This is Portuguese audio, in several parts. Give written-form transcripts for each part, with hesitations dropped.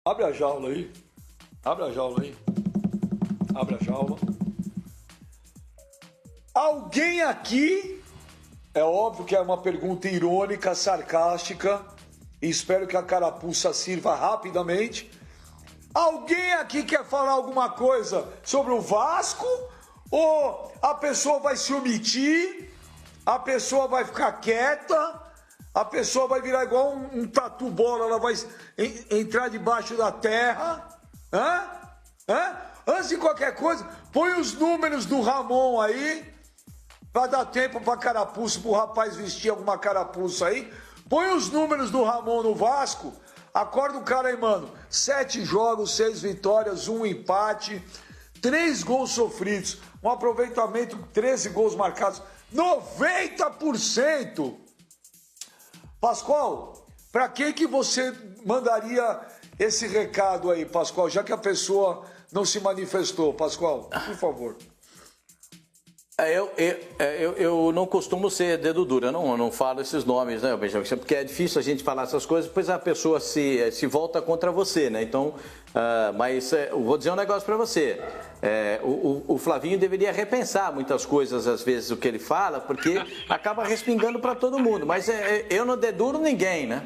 Abre a jaula aí. Abre a jaula aí. Abre a jaula. Alguém aqui, é óbvio que é uma pergunta irônica, sarcástica, e espero que a carapuça sirva rapidamente. Alguém aqui quer falar alguma coisa sobre o Vasco? Ou a pessoa vai se omitir? A pessoa vai ficar quieta? A pessoa vai virar igual um tatu-bola, ela vai entrar debaixo da terra? Antes de qualquer coisa, põe os números do Ramon aí, pra dar tempo pra carapuça, pro rapaz vestir alguma carapuça aí. Põe os números do Ramon no Vasco, acorda o cara aí, mano. 7 jogos, 6 vitórias, 1 empate, 3 gols sofridos, um aproveitamento, 13 gols marcados, 90%. Pascoal, para quem que você mandaria esse recado aí, Pascoal, já que a pessoa não se manifestou, Pascoal, por favor. Eu não costumo ser dedo duro, eu não falo esses nomes, né, Benjamin? Porque é difícil a gente falar essas coisas, depois a pessoa se volta contra você, né? Então, mas eu vou dizer um negócio para você. O Flavinho deveria repensar muitas coisas, às vezes, o que ele fala, porque acaba respingando para todo mundo. Mas eu não deduro ninguém, né?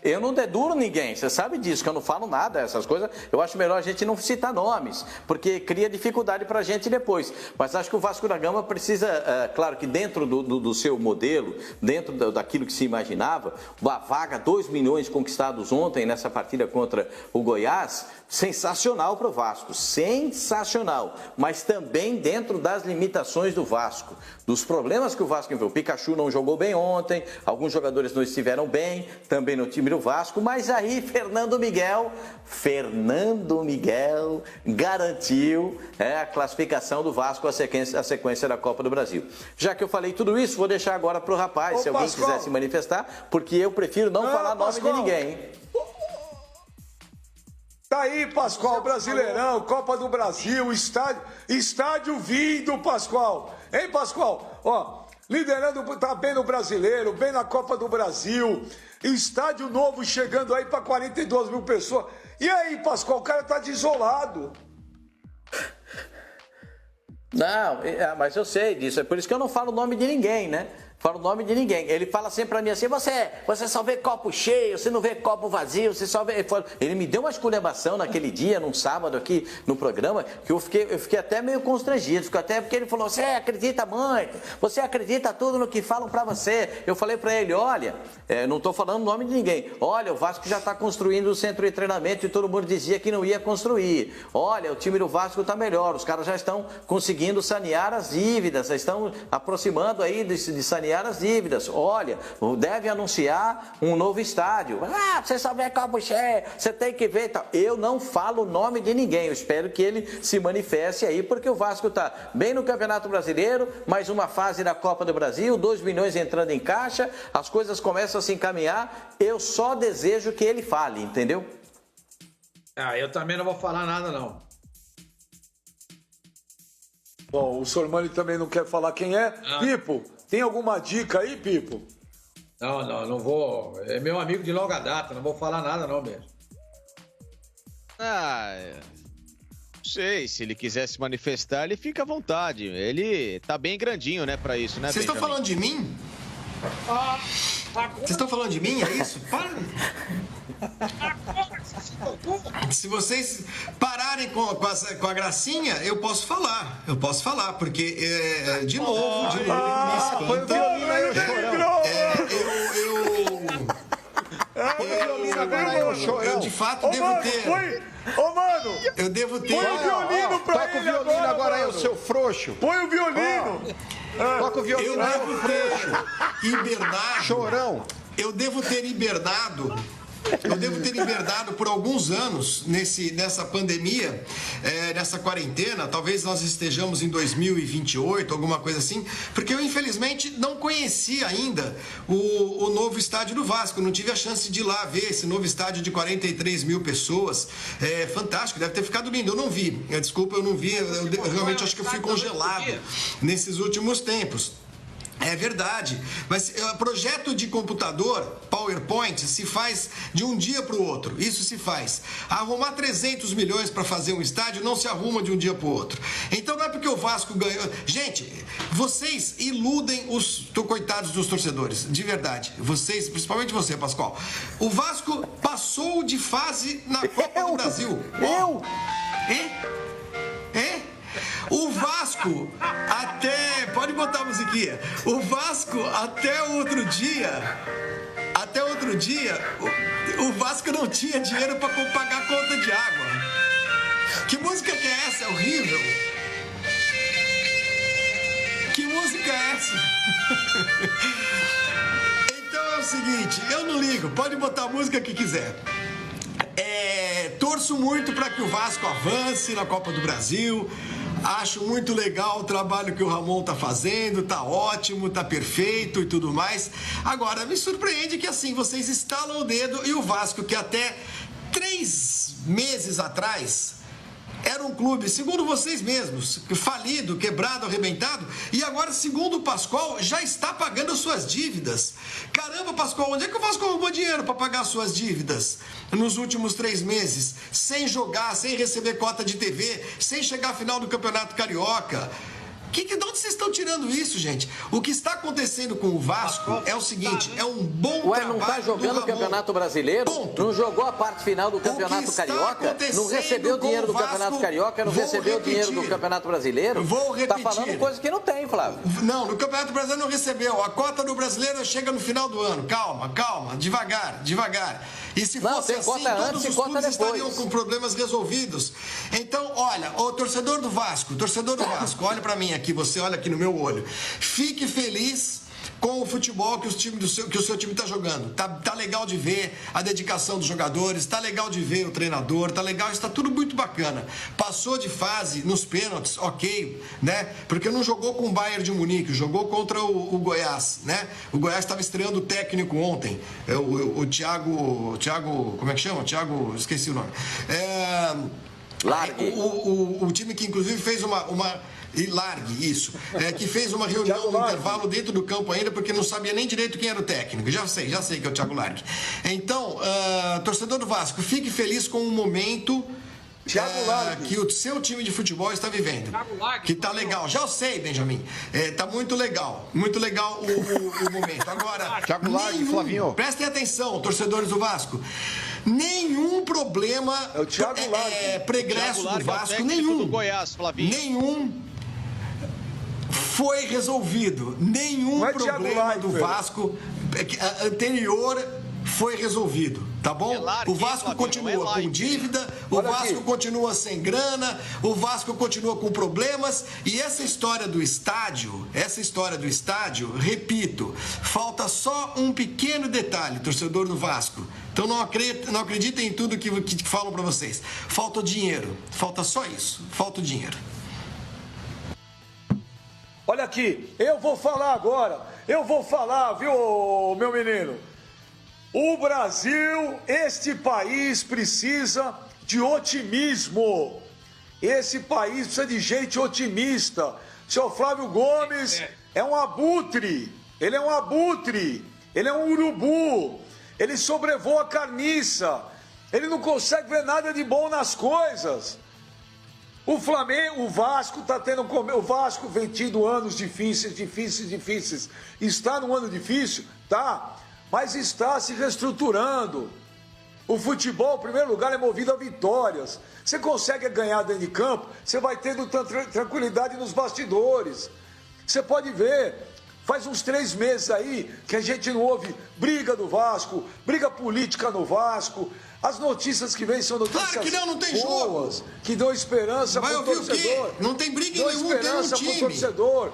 Eu não deduro ninguém, você sabe disso, que eu não falo nada, essas coisas. Eu acho melhor a gente não citar nomes, porque cria dificuldade para a gente depois. Mas acho que o Vasco da Gama precisa, claro que dentro do seu modelo, dentro daquilo que se imaginava, a vaga, 2 milhões conquistados ontem nessa partida contra o Goiás, sensacional para o Vasco, sensacional. Mas também dentro das limitações do Vasco, dos problemas que o Vasco enviou. O Pikachu não jogou bem ontem, alguns jogadores não estiveram bem, também no time do Vasco, mas aí Fernando Miguel garantiu a classificação do Vasco à sequência da Copa do Brasil. Já que eu falei tudo isso, vou deixar agora para o rapaz, se alguém quiser se manifestar, porque eu prefiro não falar nome de ninguém, hein? Tá aí, Pascoal, Brasileirão, Copa do Brasil, estádio vindo, Pascoal. Hein, Pascoal? Ó, liderando, tá bem no Brasileiro, bem na Copa do Brasil, estádio novo chegando aí para 42 mil pessoas. E aí, Pascoal, o cara tá desolado. Não, mas eu sei disso, é por isso que eu não falo o nome de ninguém, né? Falo o nome de ninguém. Ele fala sempre pra mim assim, você só vê copo cheio, você não vê copo vazio, você só vê... Ele me deu uma esculhambação naquele dia, num sábado aqui no programa, que eu fiquei até meio constrangido, até porque ele falou, você acredita muito, você acredita tudo no que falam pra você. Eu falei pra ele, olha, não tô falando o nome de ninguém, olha, o Vasco já tá construindo o centro de treinamento e todo mundo dizia que não ia construir. Olha, o time do Vasco tá melhor, os caras já estão conseguindo sanear as dívidas, já estão aproximando aí de sanear as dívidas. Olha, deve anunciar um novo estádio. Você só vê copo cheio, você tem que ver. Tal. Eu não falo o nome de ninguém. Eu espero que ele se manifeste aí, porque o Vasco está bem no Campeonato Brasileiro, mais uma fase da Copa do Brasil, 2 milhões entrando em caixa, as coisas começam a se encaminhar. Eu só desejo que ele fale, entendeu? Eu também não vou falar nada, não. Bom, o Sormani também não quer falar quem é. Pipo, tem alguma dica aí, Pipo? Não vou. É meu amigo de longa data, não vou falar nada não mesmo. Não sei, se ele quiser se manifestar, ele fica à vontade. Ele tá bem grandinho, né, pra isso, né, Vocês estão falando de mim? Vocês estão falando de mim, é isso? Para! Se vocês pararem com a gracinha, eu posso falar. Porque, de novo, Põe o violino aí, ô Chorão. eu de fato devo ter. Ô, mano! Eu devo ter. Põe o violino pra Toca o ele violino agora aí, mano. o seu frouxo. Põe o violino! Toca o violino Eu aí, devo o frouxo. ter hibernado. Chorão. Eu devo ter hibernado. Por alguns anos nessa pandemia, nessa quarentena. Talvez nós estejamos em 2028, alguma coisa assim, porque eu infelizmente não conhecia ainda o novo estádio do Vasco. Não tive a chance de ir lá ver esse novo estádio de 43 mil pessoas. Fantástico, deve ter ficado lindo. Eu não vi, desculpa, eu não vi. Eu realmente acho que eu fui congelado nesses últimos tempos. É verdade, mas projeto de computador, PowerPoint, se faz de um dia para o outro, isso se faz. Arrumar 300 milhões para fazer um estádio não se arruma de um dia para o outro. Então não é porque o Vasco ganhou... Gente, vocês iludem os coitados dos torcedores, de verdade. Vocês, principalmente você, Pascoal. O Vasco passou de fase na Copa do Brasil. O Vasco até... Pode botar a musiquinha. O Vasco até outro dia, o Vasco não tinha dinheiro para pagar a conta de água. Que música que é essa? É horrível. Que música é essa? Então é o seguinte, eu não ligo, pode botar a música que quiser. Torço muito para que o Vasco avance na Copa do Brasil. Acho muito legal o trabalho que o Ramon tá fazendo, tá ótimo, tá perfeito e tudo mais. Agora, me surpreende que assim, vocês estalam o dedo e o Vasco, que até 3 meses atrás era um clube, segundo vocês mesmos, falido, quebrado, arrebentado, e agora, segundo o Pascoal, já está pagando as suas dívidas. Caramba, Pascoal, onde é que o Vasco arrumou dinheiro para pagar as suas dívidas nos últimos 3 meses? Sem jogar, sem receber cota de TV, sem chegar à final do Campeonato Carioca. De onde vocês estão tirando isso, gente? O que está acontecendo com o Vasco é o seguinte, é um bom trabalho. Não está jogando o Campeonato Brasileiro? Ponto. Não jogou a parte final do Campeonato Carioca? Não recebeu dinheiro do Campeonato Carioca? Não recebeu dinheiro do Campeonato Brasileiro? Vou repetir. Está falando coisa que não tem, Flávio. Não, no Campeonato Brasileiro não recebeu. A cota do brasileiro chega no final do ano. Calma, devagar. E se fosse assim, todos os clubes estariam com problemas resolvidos. Então, olha, o torcedor do Vasco, olha pra mim aqui, você olha aqui no meu olho. Fique feliz com o futebol que o seu time está jogando. Tá legal de ver a dedicação dos jogadores, tá legal de ver o treinador, tá legal, está tudo muito bacana. Passou de fase nos pênaltis, ok, né? Porque não jogou com o Bayern de Munique, jogou contra o Goiás, né? O Goiás estava estreando o técnico ontem, o Thiago, como é que chama? Esqueci o nome. Largue. O time que inclusive fez Largue, isso. Que fez uma reunião no intervalo dentro do campo ainda, porque não sabia nem direito quem era o técnico. Já sei que é o Thiago Largue. Então, torcedor do Vasco, fique feliz com o momento que o seu time de futebol está vivendo. Que tá legal. Já sei, Benjamin. Tá muito legal. Muito legal o momento. Agora, Thiago Largue, Flavinho. Prestem atenção, torcedores do Vasco. Nenhum problema pregresso do Vasco, nenhum. Do Goiás, Flavinho. Nenhum foi resolvido. Nenhum problema do Vasco anterior foi resolvido, tá bom? O Vasco continua com dívida, o Vasco continua sem grana, o Vasco continua com problemas, e essa história do estádio, repito, falta só um pequeno detalhe, torcedor do Vasco. Então não acreditem em tudo que falam para vocês. Falta o dinheiro, falta só isso, falta o dinheiro. Olha aqui, eu vou falar agora, viu, meu menino? O Brasil, este país precisa de otimismo. Esse país precisa de gente otimista. O senhor Flávio Gomes é um abutre, ele é um urubu, ele sobrevoa a carniça, ele não consegue ver nada de bom nas coisas. O Vasco está tendo... O Vasco vem tido anos difíceis. Está num ano difícil? Tá. Mas está se reestruturando. O futebol, em primeiro lugar, é movido a vitórias. Você consegue ganhar dentro de campo, você vai tendo tranquilidade nos bastidores. Você pode ver, faz uns 3 meses aí que a gente não ouve briga do Vasco, briga política no Vasco. As notícias que vêm são notícias não tem boas, jogo. Que dão esperança para o torcedor. Não tem briga em nenhum, tem um time. Torcedor.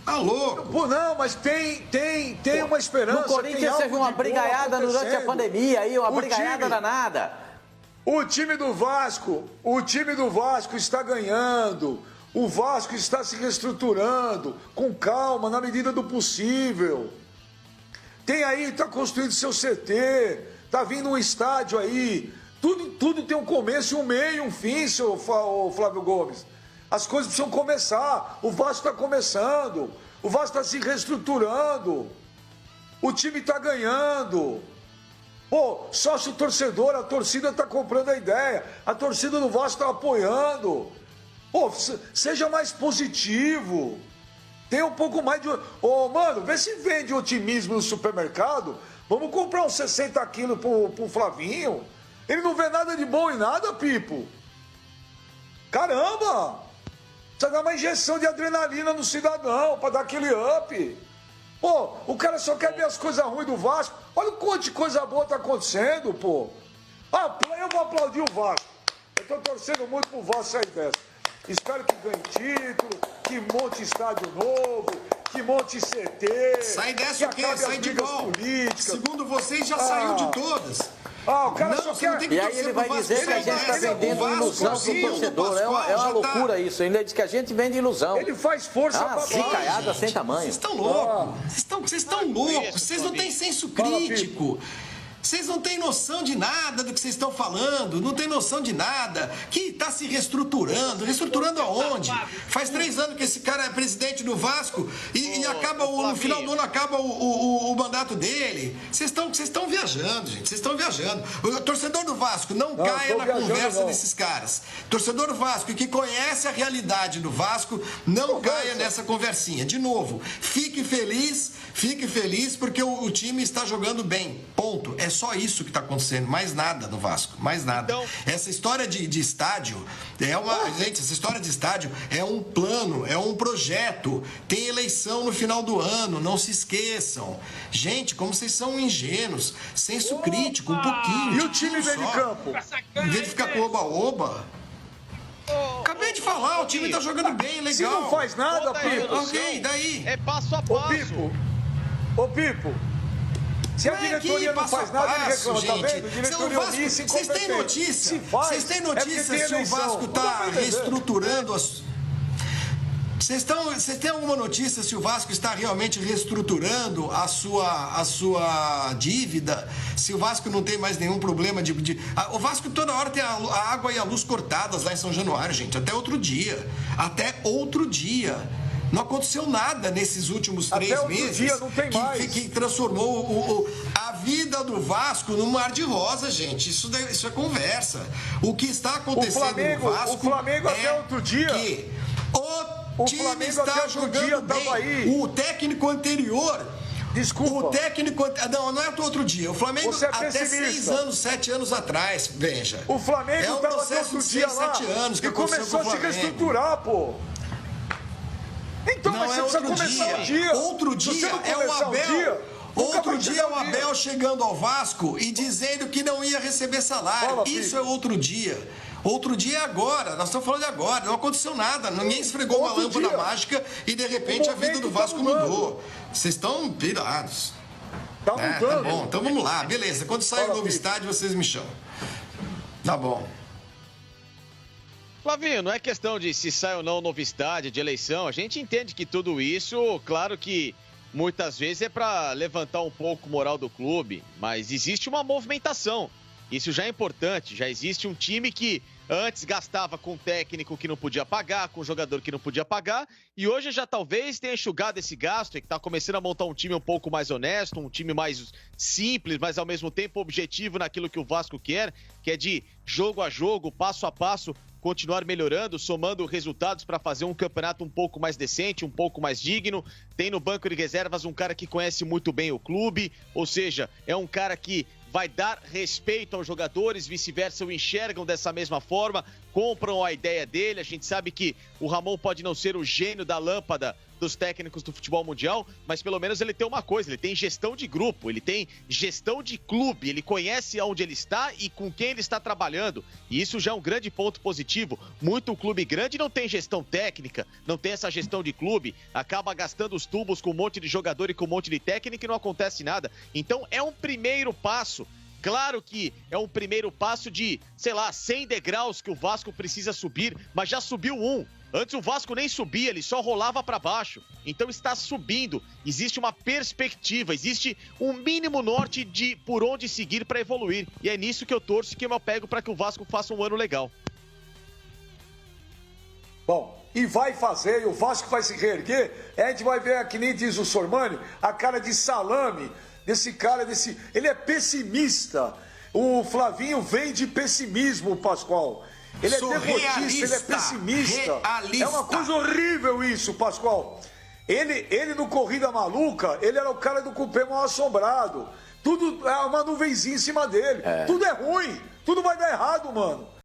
Tá louco. Pô, não, mas tem uma esperança. No Corinthians teve uma brigaiada durante a pandemia aí, uma brigaiada danada. O time do Vasco está ganhando. O Vasco está se reestruturando com calma, na medida do possível. Tem aí, está construindo seu CT, está vindo um estádio aí. Tudo tem um começo, um meio, um fim, seu Flávio Gomes. As coisas precisam começar. O Vasco está começando. O Vasco está se reestruturando. O time está ganhando. Pô, sócio torcedor, a torcida está comprando a ideia. A torcida do Vasco está apoiando. Pô, seja mais positivo. Tenha um pouco mais de... Ô, mano, vê se vende otimismo no supermercado. Vamos comprar uns 60 quilos pro Flavinho. Ele não vê nada de bom em nada, Pipo. Caramba! Precisa dar uma injeção de adrenalina no cidadão para dar aquele up. Pô, o cara só quer ver as coisas ruins do Vasco. Olha o quanto de coisa boa tá acontecendo, pô. Ah, eu vou aplaudir o Vasco. Eu tô torcendo muito pro Vasco sair dessa. Espero que ganhe título, que monte estádio novo, que monte CT. Sai dessa o quê? Sai de qual? Políticas. Segundo vocês, já saiu de todas. Ah, o cara Não, só você não quer... tem que E aí torcer ele pro vai Vasco, dizer que a você gente está conhece o vendendo Vasco, ilusão pro sim, o torcedor. É Pascoal uma já loucura tá- isso. Ele diz que a gente vende ilusão. Ele faz força pra baixo. Zicaiada sem tamanho. Vocês estão loucos. Vocês estão loucos. Vocês não têm senso crítico. Vocês não têm noção de nada do que vocês estão falando, não tem noção de nada, que está se reestruturando. Reestruturando aonde? Faz 3 anos que esse cara é presidente do Vasco e acaba no final do ano acaba o mandato dele. Vocês estão viajando, gente. Vocês estão viajando. O torcedor do Vasco não caia tô na viajando, conversa não. desses caras. Torcedor do Vasco que conhece a realidade do Vasco, não caia nessa conversinha. De novo, fique feliz porque o time está jogando bem. Ponto. É só isso que está acontecendo. Mais nada no Vasco. Mais nada. Então... Essa história de estádio é uma. Gente, essa história de estádio é um plano, é um projeto. Tem eleição no final do ano, não se esqueçam. Gente, como vocês são ingênuos. Senso crítico, um pouquinho. E o time um dentro de só. campo? Em vez de ficar com oba-oba. Acabei de falar, o time tá jogando bem, legal. Se não faz nada, Toda a Pipo. evolução Ok, daí? É passo a Ô, passo. Pipo. Se a Não é diretoria aqui, não passo a faz nada, ele passo, reclama, tá gente. vendo? Diretoria Vasco, omissa e vocês têm incompetente. notícia? Se faz, Vocês têm é porque notícia tem se o eleição. Vasco Não dá pra está entender. reestruturando as... Vocês têm alguma notícia se o Vasco está realmente reestruturando a sua dívida? Se o Vasco não tem mais nenhum problema de... O Vasco toda hora tem a água e a luz cortadas lá em São Januário, gente. Até outro dia. Não aconteceu nada nesses últimos 3 Até outro meses dia, não tem mais. que transformou a vida do Vasco num mar de rosa, gente. Isso é conversa. O que está acontecendo no Vasco o Flamengo é até outro dia. que o time Flamengo está até outro dia jogando bem. tava aí. O técnico anterior... Desculpa. O técnico... Não é do outro dia. O Flamengo Você é até pessimista. 6 anos, 7 anos atrás, veja. O Flamengo é um estava até processo outro de dia 6, lá 7 anos que e aconteceu começou a com o se Flamengo. reestruturar, pô. Então, mas Não você é precisa outro começar dia. um dia. Outro Se você dia não é o começar um Abel. dia, nunca Outro vai dia é chegar o um dia. Abel chegando ao Vasco e dizendo que não ia receber salário. Fala, Isso filho. é outro dia. Outro dia é agora. Nós estamos falando de agora. Não aconteceu nada. Ninguém esfregou uma Outro lâmpada dia. mágica e de repente O a vida do momento tá Vasco mudando. mudou. Vocês estão pirados. Tá Tá mudando. bom. Então vamos lá. Beleza. Quando sair o Fala, novo filho. estádio, vocês me chamam. Tá bom. Flavinho, não é questão de se sai ou não o novo estádio, de eleição. A gente entende que tudo isso, claro que muitas vezes é para levantar um pouco o moral do clube, mas existe uma movimentação. Isso já é importante. Já existe um time que antes gastava com técnico que não podia pagar, com jogador que não podia pagar, e hoje já talvez tenha enxugado esse gasto e que está começando a montar um time um pouco mais honesto, um time mais simples, mas ao mesmo tempo objetivo naquilo que o Vasco quer, que é de jogo a jogo, passo a passo, continuar melhorando, somando resultados para fazer um campeonato um pouco mais decente, um pouco mais digno. Tem no banco de reservas um cara que conhece muito bem o clube, ou seja, é um cara que vai dar respeito aos jogadores, vice-versa, o enxergam dessa mesma forma, compram a ideia dele. A gente sabe que o Ramon pode não ser o gênio da lâmpada dos técnicos do futebol mundial, mas pelo menos ele tem uma coisa, ele tem gestão de grupo, ele tem gestão de clube, ele conhece onde ele está e com quem ele está trabalhando, e isso já é um grande ponto positivo. Muito clube grande não tem gestão técnica, não tem essa gestão de clube, acaba gastando os tubos com um monte de jogador e com um monte de técnica e não acontece nada. Então é um primeiro passo. Claro que é um primeiro passo de, 100 degraus que o Vasco precisa subir, mas já subiu um. Antes o Vasco nem subia, ele só rolava para baixo. Então está subindo. Existe uma perspectiva, existe um mínimo norte de por onde seguir para evoluir. E é nisso que eu torço e que eu pego para que o Vasco faça um ano legal. Bom, e vai fazer, e o Vasco vai se reerguer, a gente vai ver, que nem diz o Sormani, a cara de salame desse cara, ele é pessimista. O Flavinho vem de pessimismo, Pascoal. Ele é derrotista, ele é pessimista. Realista. É uma coisa horrível isso, Pascoal. Ele no Corrida Maluca, ele era o cara do cupê mal assombrado. Tudo é uma nuvenzinha em cima dele. Tudo é ruim. Tudo vai dar errado, mano.